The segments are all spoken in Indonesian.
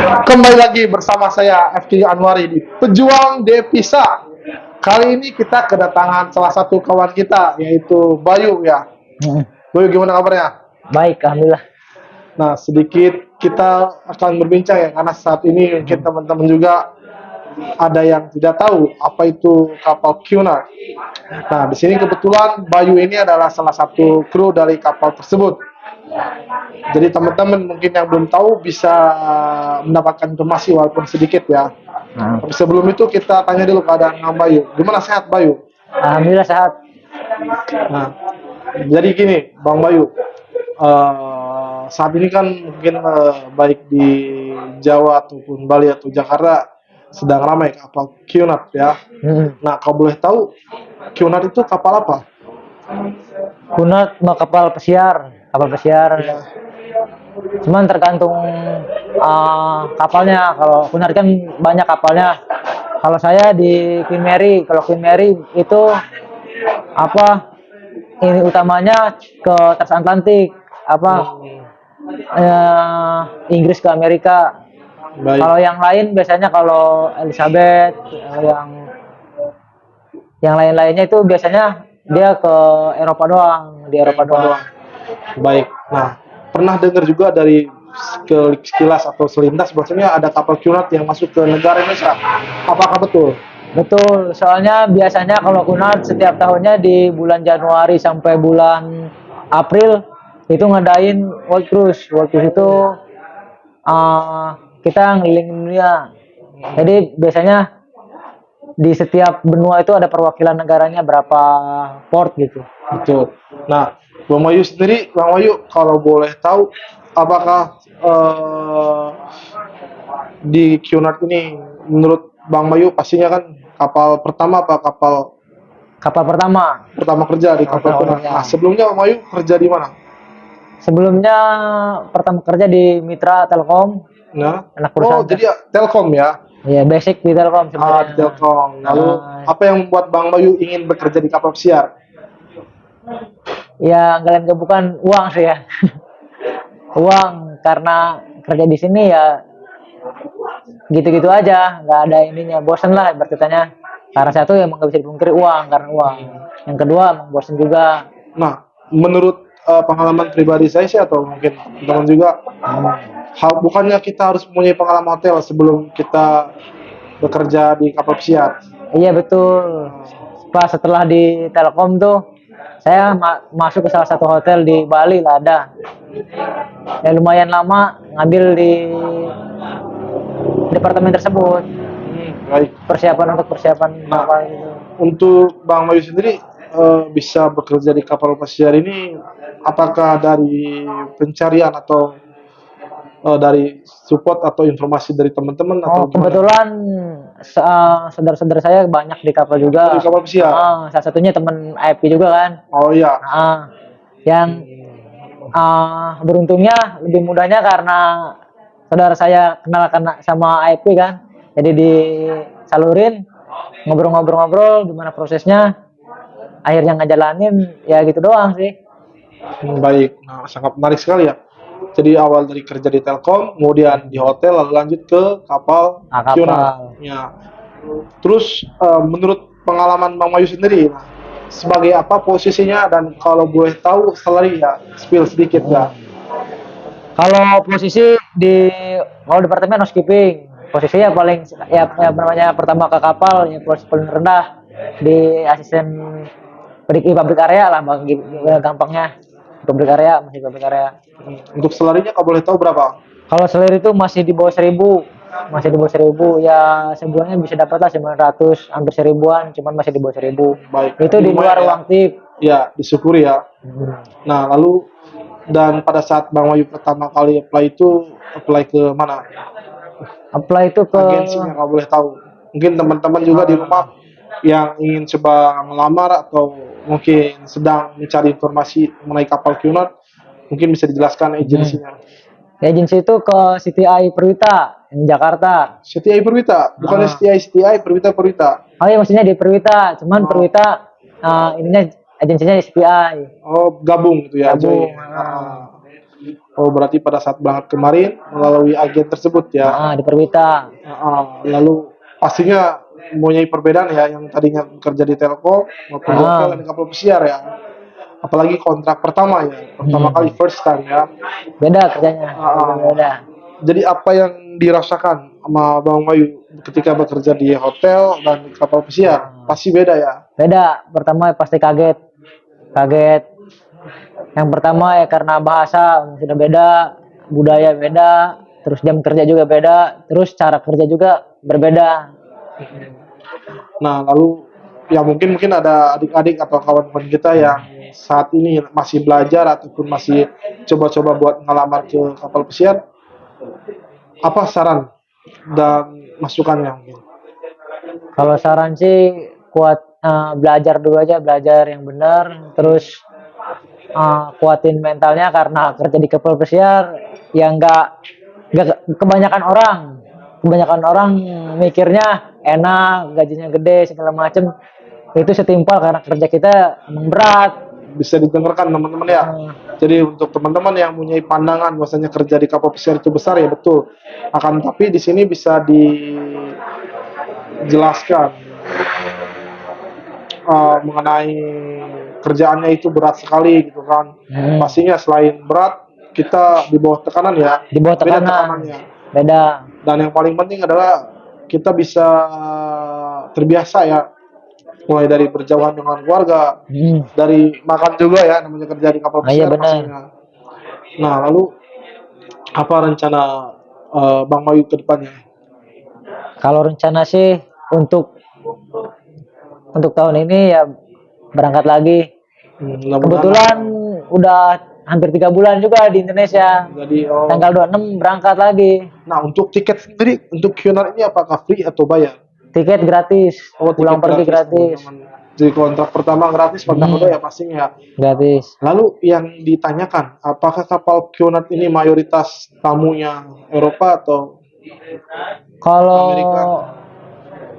Kembali lagi bersama saya FK Anwari di Pejuang Devisa. Kali ini kita kedatangan salah satu kawan kita yaitu Bayu ya. Bayu, gimana kabarnya? Baik, alhamdulillah. Nah, sedikit kita akan berbincang ya, karena saat ini mungkin teman-teman juga ada yang tidak tahu apa itu kapal Cunard. Nah, di sini kebetulan Bayu ini adalah salah satu kru dari kapal tersebut. Jadi teman-teman mungkin yang belum tahu bisa mendapatkan informasi walaupun sedikit ya. Tapi sebelum itu kita tanya dulu keadaan Bayu. Gimana, sehat Bayu? Alhamdulillah sehat. Nah, jadi gini, Bang Bayu, saat ini kan mungkin baik di Jawa ataupun Bali atau Jakarta sedang ramai kapal Cunard ya. Nah, kalau boleh tahu Cunard itu kapal apa? Cunard mah kapal pesiar. Ya. Cuman tergantung kapalnya. Kalau Cunard kan banyak kapalnya. Kalau saya di Queen Mary, kalau Queen Mary itu apa? Ini utamanya ke transatlantik, Inggris ke Amerika. Baik. Kalau yang lain biasanya kalau Elizabeth, yang lain-lainnya itu biasanya dia ke Eropa doang, di Eropa doang. Baik. Nah, pernah dengar juga dari sekilas atau selintas bahwasanya ada kapal Cunard yang masuk ke negara Indonesia. Apakah betul? Betul, soalnya biasanya kalau Cunard setiap tahunnya di bulan Januari sampai bulan April itu ngadain World Cruise. World Cruise itu kita ngeliling dunia. Jadi biasanya di setiap benua itu ada perwakilan negaranya berapa port gitu. Betul. Nah, Bang Wayu sendiri, Bang Wayu kalau boleh tahu, apakah di Cunard ini menurut Bang Wayu pastinya kan kapal pertama apa Kapal pertama. pertama kerja di kapal Cunard? Nah, sebelumnya Bang Wayu kerja di mana? Sebelumnya pertama kerja di Mitra Telkom. Nah, Anak perusahaan. jadi Telkom ya? Iya, basic di Telkom sebenarnya. Telkom. Lalu apa yang membuat Bang Bayu ingin bekerja di kapal pesiar? Ya, kalian bukan uang sih ya. Uang, karena kerja di sini ya gitu-gitu aja, nggak ada ininya, bosen lah berkatanya. Karena satu emang nggak bisa dipungkiri uang, karena uang. Yang kedua emang bosen juga. Nah, menurut pengalaman pribadi saya sih atau mungkin teman juga, bukannya kita harus mempunyai pengalaman hotel sebelum kita bekerja di kapal pesiar? Iya betul. Pas setelah di Telkom tuh, saya masuk ke salah satu hotel di Bali lah ada. Ya lumayan lama ngambil di departemen tersebut. Baik. Persiapan kapal itu. Untuk Bang Bayu sendiri bisa bekerja di kapal pesiar ini, apakah dari pencarian atau dari support atau informasi dari teman-teman atau kebetulan saudara-saudara saya banyak di kapal juga. Di kapal pesiar. Salah satunya teman IP juga kan. Oh iya. Yang beruntungnya lebih mudahnya karena saudara saya kenal sama IP kan. Jadi disalurin, ngobrol-ngobrol gimana prosesnya. Akhirnya ngejalanin ya gitu doang sih. Baik, nah, sangat menarik sekali ya. Jadi awal dari kerja di Telkom, kemudian di hotel, lalu lanjut ke kapal Cunard. Ya. Terus menurut pengalaman Bang Mayu sendiri, sebagai apa posisinya dan kalau boleh tahu salary ya, spill sedikit ya. Kalau posisi kalau departemen housekeeping, posisinya paling ya namanya pertama ke kapal ya paling rendah di asisten pabrik area lah bagi gampangnya. Pabrik area. Untuk salary-nya kalau boleh tahu berapa? Kalau salary itu masih di bawah 1.000. Masih di bawah 1.000 ya, sebulannya bisa dapat lah 900 hampir 1.000-an, cuman masih di bawah 1.000. Baik. Itu di luar uang tip. Ya, disyukuri ya. Nah, lalu dan pada saat Bang Wayu pertama kali apply ke mana? Apply itu ke agensinya kalau boleh tahu. Mungkin teman-teman juga di rumah yang ingin coba melamar atau mungkin sedang mencari informasi mengenai kapal Cunard, mungkin bisa dijelaskan agensinya. Agensi itu ke CTI Perwita di Jakarta. CTI Perwita, bukan CTI Perwita. Oh iya, maksudnya di Perwita, cuman Perwita ininya agensinya di CTI. Oh, gabung gitu ya. Gabung. Oh, berarti pada saat berangkat kemarin melalui agen tersebut ya. Di Perwita. Lalu pastinya mempunyai perbedaan ya, yang tadinya bekerja di Telkom maupun di hotel dan kapal pesiar ya. Apalagi kontrak pertama ya, pertama kali first time ya. Beda kerjanya. Beda. Jadi apa yang dirasakan sama Bang Bayu ketika bekerja di hotel dan di kapal pesiar? Pasti beda ya. Beda. Pertama pasti kaget. Kaget. Yang pertama ya karena bahasa sudah beda, budaya beda, terus jam kerja juga beda, terus cara kerja juga berbeda. Nah, lalu ya mungkin ada adik-adik atau kawan-kawan kita yang saat ini masih belajar ataupun masih coba-coba buat ngelamar ke kapal pesiar. Apa saran dan masukannya mungkin? Kalau saran sih kuat belajar dulu aja, belajar yang benar, terus kuatin mentalnya karena kerja di kapal pesiar yang nggak kebanyakan orang mikirnya enak, gajinya gede segala macem, itu setimpal karena kerja kita emang berat. Bisa didengarkan teman-teman ya. Jadi untuk teman-teman yang mempunyai pandangan bahwasanya kerja di kapal pesiar itu besar ya betul. Akan tapi di sini bisa dijelaskan mengenai kerjaannya itu berat sekali gitu kan. Pastinya selain berat kita di bawah tekanan ya. Di bawah Beda tekanan. tekanannya. Beda. Dan yang paling penting adalah kita bisa terbiasa ya, mulai dari berjauhan dengan keluarga, dari makan juga ya, namanya kerja di kapal Iya pesiar benar. pastinya. Nah, lalu apa rencana Bang Mayu ke depannya? Kalau rencana sih untuk tahun ini ya berangkat lagi. Kebetulan udah hampir 3 bulan juga di Indonesia. Jadi Tanggal 26 berangkat lagi. Nah, untuk tiket sendiri untuk Qnar ini apakah free atau bayar? Tiket gratis. Pulang pergi gratis. Jadi kontrak pertama gratis, kontrak kedua ya pastinya gratis. Lalu yang ditanyakan, apakah kapal Qnar ini mayoritas tamunya Eropa atau Kalau Amerika?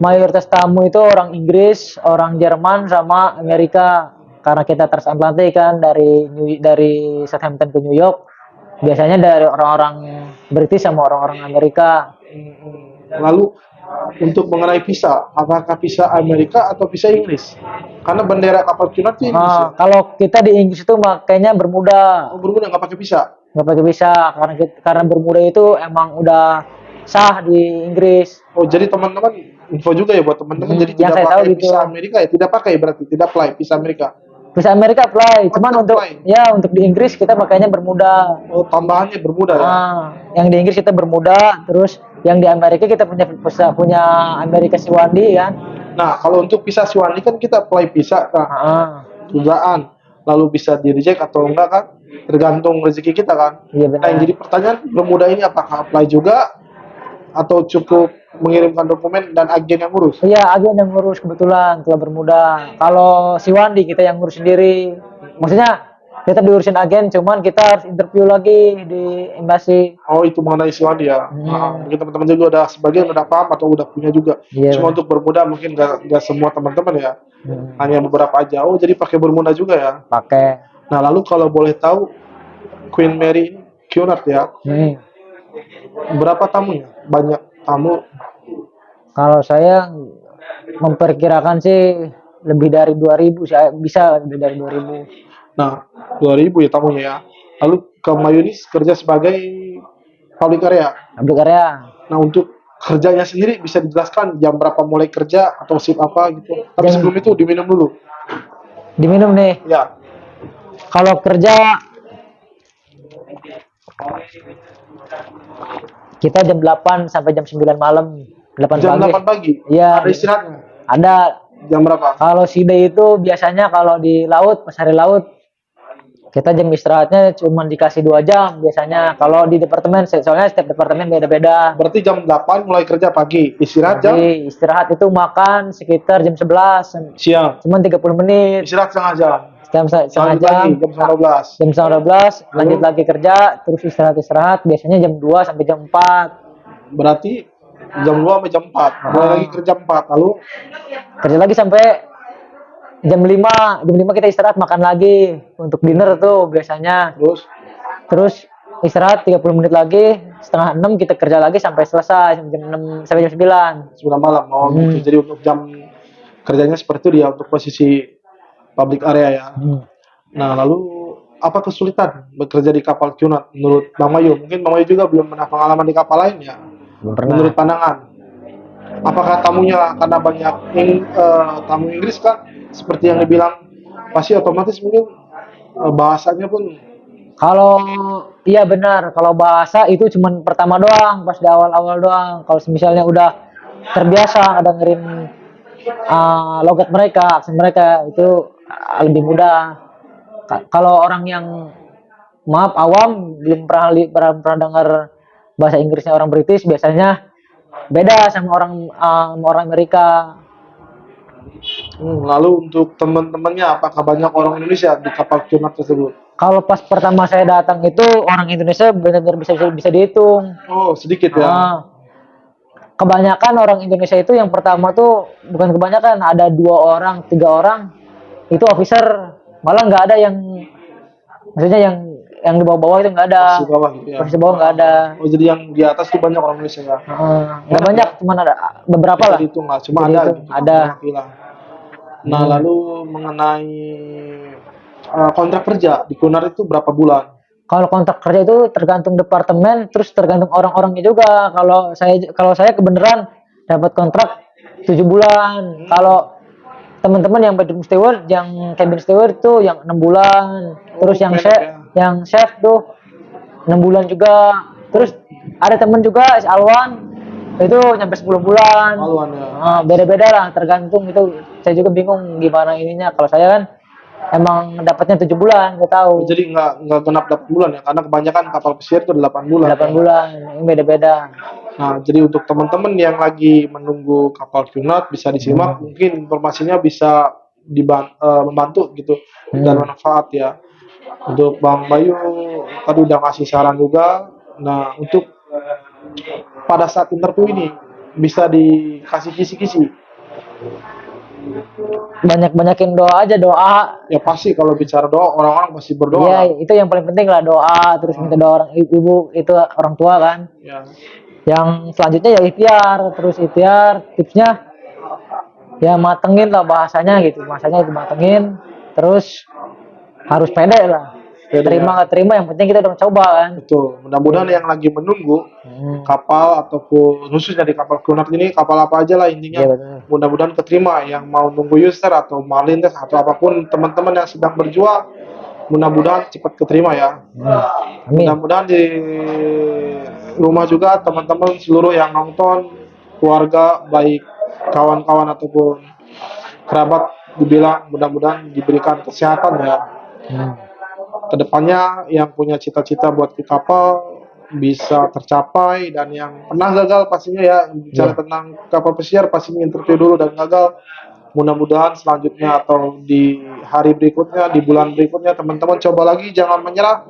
Mayoritas tamu itu orang Inggris, orang Jerman sama Amerika. Karena kita transatlantik kan dari Southampton ke New York, biasanya dari orang-orang British sama orang-orang Amerika. Lalu untuk mengenai visa, apakah visa Amerika atau visa Inggris? Karena bendera kapal Qnar itu Inggris ya. Kalau kita di Inggris itu makanya Bermuda. Oh, Bermuda nggak pakai visa? Nggak pakai visa karena Bermuda itu emang udah sah di Inggris. Oh, jadi teman-teman info juga ya buat teman-teman. Jadi yang tidak saya tahu pakai gitu. visa Amerika ya, tidak pakai berarti tidak apply visa Amerika. Visa Amerika apply, cuman untuk apply. Ya untuk di Inggris kita makanya Bermuda. Oh, tambahannya Bermuda ya. Yang di Inggris kita Bermuda, terus yang di Amerika kita punya Amerika Siwandi kan. Nah, kalau untuk visa Siwandi kan kita apply visa kan. Dugaan. Lalu bisa di reject atau enggak kan? Tergantung rezeki kita kan. Iya benar. Nah, yang jadi pertanyaan Bermuda ini apakah apply juga atau cukup mengirimkan dokumen dan agen yang ngurus? Iya, agen yang ngurus kebetulan kalau Bermuda. Kalau Siwandi kita yang ngurus sendiri. Maksudnya kita diurusin agen, cuman kita harus interview lagi di embasi. Oh, itu mengenai Siwandi ya. Mungkin teman-teman juga udah sebagian udah paham atau udah punya juga. Iya, Cuma untuk Bermuda mungkin nggak semua teman-teman ya. Hanya beberapa aja. Oh, jadi pakai Bermuda juga ya? Pakai. Nah, lalu kalau boleh tahu Queen Mary Cunard ya. Berapa tamunya? Banyak tamu? Kalau saya memperkirakan sih lebih dari 2000 sih, bisa lebih dari 2000. Nah, 2000 ya tamunya ya. Lalu ke Mayunis kerja sebagai public area. Public area. Nah, untuk kerjanya sendiri bisa dijelaskan jam berapa mulai kerja atau shift apa gitu. Tapi sebelum itu diminum dulu. Diminum nih. Ya. Kalau kerja kita jam 8 sampai jam 9 malam. 8 jam pagi. 8 pagi? Iya. Ada istirahatnya? Ada. Jam berapa? Kalau side itu biasanya kalau di laut, pas hari laut, kita jam istirahatnya cuma dikasih 2 jam biasanya. Kalau di departemen, soalnya setiap departemen beda-beda. Berarti jam 8 mulai kerja pagi, istirahat jam? Istirahat itu makan sekitar jam 11. Siang? Cuma 30 menit. Istirahat setengah jam? Setengah jam. Jam 12. Jam 12, lanjut lagi kerja, terus istirahat. Biasanya jam 2 sampai jam 4. Berarti jam 2 sampai jam 4. Mulai lagi kerja 4. Lalu? Kerja lagi sampai jam 5. Jam 5 kita istirahat, makan lagi. Untuk dinner tuh biasanya. Terus? terus istirahat 30 menit lagi, setengah 6 kita kerja lagi sampai selesai jam 6 sampai jam 9. Sudah malam. Oh gitu. Jadi untuk jam kerjanya seperti itu dia untuk posisi public area ya. Nah, lalu apa kesulitan bekerja di kapal Cunard menurut Bang Mayu? Mungkin Bang Mayu juga belum pernah pengalaman di kapal lain ya. Belum pernah. Menurut pandangan, apakah tamunya karena banyak tamu Inggris kan, seperti yang dibilang, pasti otomatis mungkin bahasanya pun Kalau iya benar, kalau bahasa itu cuman pertama doang, pas di awal-awal doang. Kalau misalnya udah terbiasa dengerin logat mereka, aksen mereka itu lebih mudah. Kalau orang yang maaf awam belum pernah dengar bahasa Inggrisnya orang British, biasanya beda sama orang Amerika. lalu untuk teman-temannya, apakah banyak orang Indonesia di kapal Cunard tersebut? Kalau pas pertama saya datang itu orang Indonesia benar-benar bisa dihitung. Oh, sedikit ya. Kebanyakan orang Indonesia itu yang pertama tuh bukan kebanyakan, ada 2 orang 3 orang itu officer, malah nggak ada yang maksudnya yang di bawah-bawah itu nggak ada. Posisi bawah gitu ya. Posisi bawah nggak ada. Oh, jadi yang di atas tuh banyak orang Indonesia ya. Nggak banyak, cuman ada beberapa Bisa lah. dihitung lah, cuma Bisa ada dihitung, gitu. ada. Perwakilan. Nah, lalu mengenai kontrak kerja di Cunard itu berapa bulan? Kalau kontrak kerja itu tergantung departemen, terus tergantung orang-orangnya juga. Kalau saya kebenaran dapat kontrak 7 bulan. Kalau teman-teman yang bedroom steward, yang cabin steward tuh yang 6 bulan. Terus yang chef tuh 6 bulan juga. Terus ada teman juga si Alwan itu nyampe 10 bulan. Alwan ya. Beda-beda lah, tergantung itu. Saya juga bingung gimana ininya. Kalau saya kan emang dapatnya 7 bulan, nggak tahu. Jadi nggak genap 8 bulan ya, karena kebanyakan kapal pesiar itu 8 bulan. 8 bulan, ini beda-beda. Nah, jadi untuk teman-teman yang lagi menunggu kapal Cunard bisa disimak, mungkin informasinya bisa membantu gitu dan bermanfaat ya. Untuk Bang Bayu tadi udah ngasih saran juga. Nah, untuk pada saat interview ini bisa dikasih kisi-kisi. Banyak-banyakin doa aja, doa. Ya pasti kalau bicara doa orang-orang pasti berdoa. Iya, lah. itu yang paling penting lah, doa, terus minta doa orang ibu itu orang tua kan. Ya. Yang selanjutnya ya ikhtiar, terus ikhtiar, tipsnya ya matengin lah bahasanya gitu, bahasanya itu matengin, terus harus pede lah. Pede, Terima nggak terima, yang penting kita udah coba kan. Betul. Mudah-mudahan yang lagi menunggu kapal ataupun khususnya di kapal Cunard ini, kapal apa aja lah intinya, Iya, betul. mudah-mudahan keterima. Yang mau nunggu user atau malintes atau apapun teman-teman yang sedang berjuang, mudah-mudahan cepat keterima ya. Amin. Mudah-mudahan di rumah juga teman-teman seluruh yang nonton, keluarga baik kawan-kawan ataupun kerabat dibilang mudah-mudahan diberikan kesehatan ya. Kedepannya yang punya cita-cita buat di kapal bisa tercapai, dan yang pernah gagal pastinya ya bicara tentang kapal pesiar pastinya interview dulu dan gagal. Mudah-mudahan selanjutnya atau di hari berikutnya, di bulan berikutnya teman-teman coba lagi, jangan menyerah,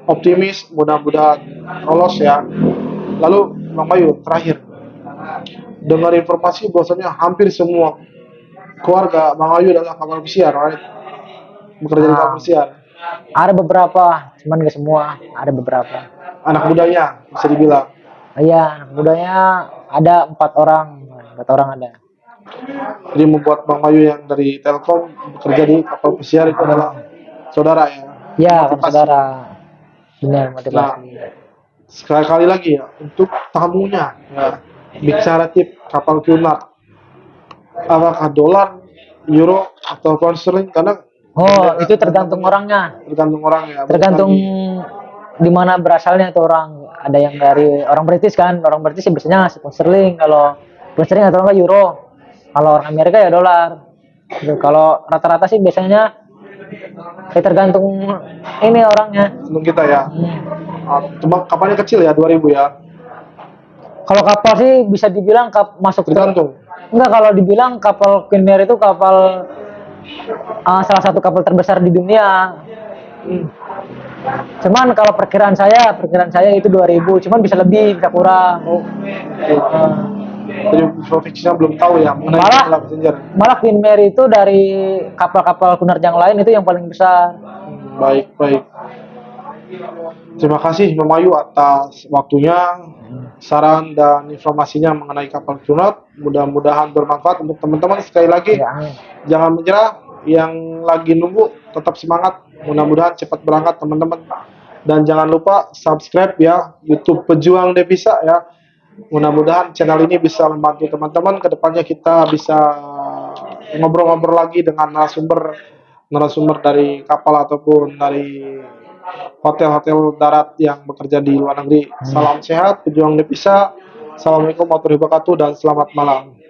optimis, mudah-mudahan lolos ya. Lalu Bang Bayu terakhir, dengar informasi bahwasanya hampir semua keluarga Bang Bayu adalah kapal pesiar, right? Bekerja di kapal pesiar. Ada beberapa, cuman nggak semua, ada beberapa. Anak mudanya bisa dibilang. Iya, anak mudanya ada 4 orang ada. Jadi membuat Bang Bayu yang dari Telkom bekerja di kapal pesiar itu adalah saudara ya. Iya, kan Motivasi. saudara. Benar, motivasi. Nah, sekali lagi ya untuk tamunya ya, bicara tip kapal Cunard, apakah dolar, euro atau pound sterling, karena Itu tergantung orangnya. tergantung orang ya. Tergantung di mana berasalnya itu orang. Ada yang dari orang British kan, orang British biasanya ngasih pound sterling, kalau pound sterling atau enggak euro. Kalau orang Amerika ya dolar. Gitu. Kalau rata-rata sih biasanya tergantung ini orangnya. Tergantung kita ya. Cuma kapalnya kecil ya, 2000 ya. Kalau kapal sih bisa dibilang masuk Tergantung. enggak, kalau dibilang kapal Queen Mary itu kapal salah satu kapal terbesar di dunia. Cuman kalau perkiraan saya itu 2000, cuman bisa lebih, bisa kurang. Jadi fiksinya belum tahu ya mengenai kapal passenger. Malah Queen Mary itu dari kapal-kapal Cunard yang lain itu yang paling besar. Baik. Terima kasih Memayu atas waktunya, saran dan informasinya mengenai kapal Cunard. Mudah-mudahan bermanfaat untuk teman-teman. Sekali lagi, Ya, amin. jangan menyerah. Yang lagi nunggu, tetap semangat. Mudah-mudahan cepat berangkat teman-teman. Dan jangan lupa subscribe ya YouTube Pejuang Devisa ya. Mudah-mudahan channel ini bisa membantu teman-teman. Kedepannya kita bisa ngobrol-ngobrol lagi dengan narasumber dari kapal ataupun dari hotel-hotel darat yang bekerja di luar negeri. Salam sehat, pejuang devisa. Assalamualaikum warahmatullahi wabarakatuh dan selamat malam.